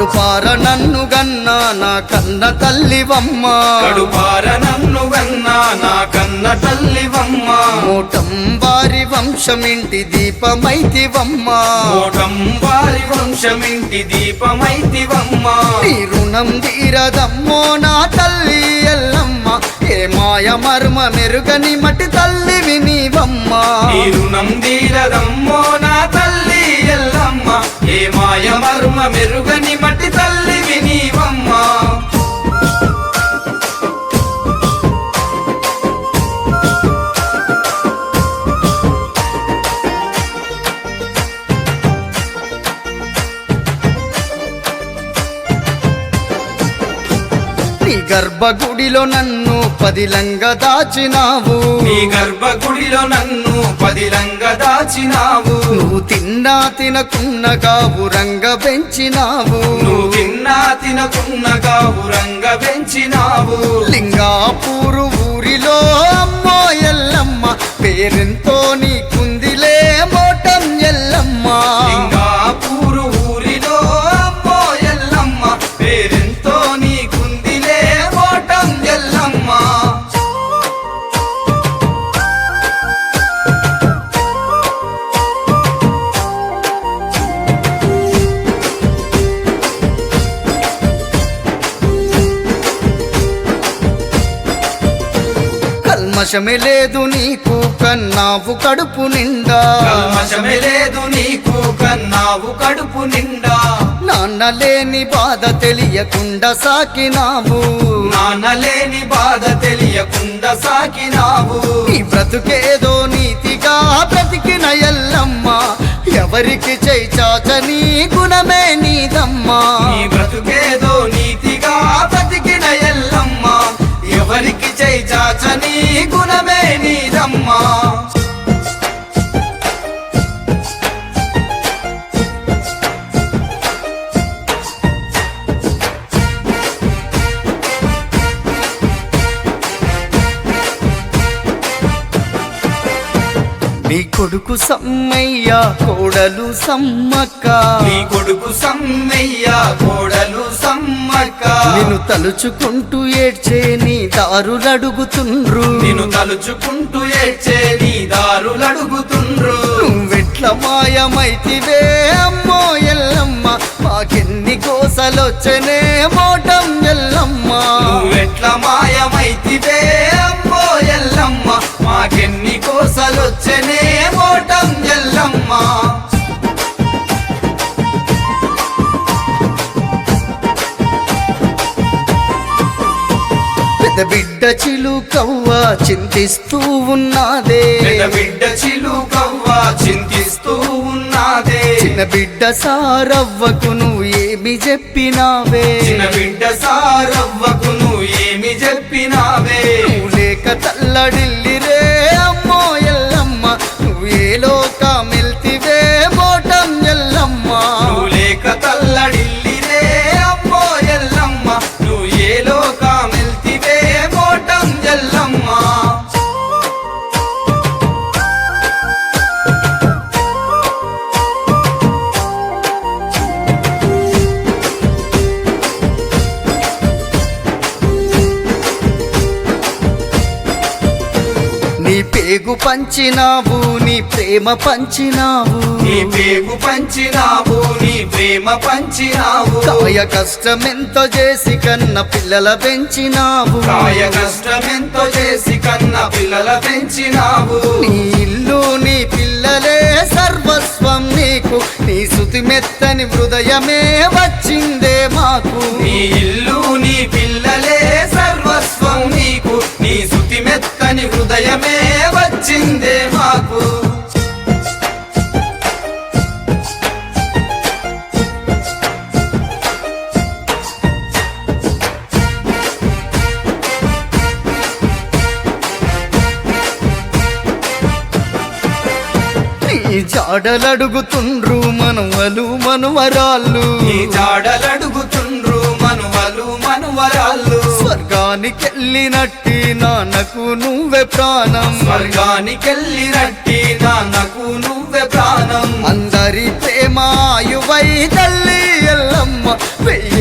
కడుపార నన్ను గన్నా నా కన్న తల్లివమ్మ కడుపార నన్ను గన్నా నా కన్న తల్లివమ్మ మోటం వారి వంశమింటి దీపమైతివమ్మ మోటం వారి వంశమింటి దీపమైతివమ్మ నీ రుణం తీరదమ్మో నా తల్లి ఎల్లమ్మ ఏ మాయ మర్మ మెరుగని మటి తల్లివి నీవమ్మ నీ రుణం తీరదమ్మో నా తల్లి ఎల్లమ్మ ఏ మాయ మర్మ మెరుగని మటి తల్లివి నీవమ్మ నీ గర్భగుడిలో నన్ను పదిలంగా దాచినావు నీ గర్భగుడిలో నన్ను పదిలంగా దాచినావు నువ్వు తిన్నా తినకున్నగా ఉరంగ పెంచినావు నువ్వు తిన్నా తినకున్నగా ఉరంగ పెంచినావు లింగాపూరు ఊరిలో అమ్మో ఎల్లమ్మ పేరెంతో నీకుందిలే మోటం ఎల్లమ్మ లింగాపూరు ఊరిలో అమ్మో ఎల్లమ్మ పేరెంతో నీకుందిలే మోటం ఎల్లమ్మ కల్మషమే లేదు నీకు కన్నావు కడుపు నిండా కల్మషమే లేదు నీకు కన్నావు కడుపు నిండా నాన్న లేని బాధ తెలియకుండా సాకినావు నాన్నలేని బాధ తెలియకుండా సాకినావు నీ బ్రతుకేదో నీతిగా బ్రతికిన ఎల్లమ్మ ఎవరికి చేయి చాచని గుణమే నీదమ్మా నీ బ్రతుకేదో నీతిగా బ్రతికిన ఎల్లమ్మ ఎవరికి చేయి చాచని గుణమే నీదమ్మా నీ కొడుకు సమ్మయ్య కోడలు సమ్మక్క నీ కొడుకు సమ్మయ్య కోడలు సమ్మక్క నిన్ను తలుచుకుంటూ ఏడ్చే నీ దారులడుగుతుండ్రు నిన్ను తలుచుకుంటూ ఏడ్చే నీ దారులడుగుతుండ్రు నువ్వెట్ల మాయమైతివే అమ్మో ఎల్లమ్మ మాకెన్ని కోసలొచ్చనే మోటం ఎల్లమ్మ నువ్వెట్ల మాయమైతివే అమ్మో ఎల్లమ్మ మాకెన్ని కోసలొచ్చనే మోటం ఎల్లమ్మ పెద్ద బిడ్డ చిలుకవ్వ చింతిస్తూ ఉన్నదే పెద్ద బిడ్డ చిలుకవ్వ చింతిస్తూ ఉన్నదే చిన్న బిడ్డ సారవ్వకు నువ్వు ఏమి చెప్పినావే చిన్న బిడ్డ సారవ్వకు నువ్వు ఏమి చెప్పినావే నువ్వు లేక తల్లడిల్లిరే అమ్మో ఎల్లమ్మ నువ్వు ఏ లోకమెల్తివే మోటం ఎల్లమ్మ నువ్వు లేక తల్లడిల్లిరే అమ్మో ఎల్లమ్మ నువ్వు ఏ లోకమెల్తివే మోటం ఎల్లమ్మ నీ పేగు పంచినావు నీ ప్రేమ పంచినావు నీ పేగు పంచినావు నీ ప్రేమ పంచినావు కాయ కష్టమెంతో చేసి కన్న పిల్లల పెంచినావు కాయ కష్టమెంతో చేసి కన్న పిల్లల పెంచినావు నీ ఇల్లు నీ పిల్లలే సర్వస్వం నీకు నీ శృతి మెత్తని హృదయమే వచ్చిందే మాకు నీ ఇల్లు నీ పిల్లలే సర్వస్వం నీకు నీ శృతి మెత్తని హృదయమే వచ్చిందే మాకు నీ జాడలడుగుతుండ్రు మనవలు మనవరాళ్ళు నీ జాడలడుగుతుండ్రు మనువలు మనువరాళ్ళు స్వర్గానికెళ్ళినట్టి నాన్నకు నువ్వే ప్రాణం స్వర్గానికెళ్ళినట్టి నాన్నకు నువ్వే ప్రాణం అందరి ప్రేమాయువై తల్లి ఎల్లమ్మ వెయ్యి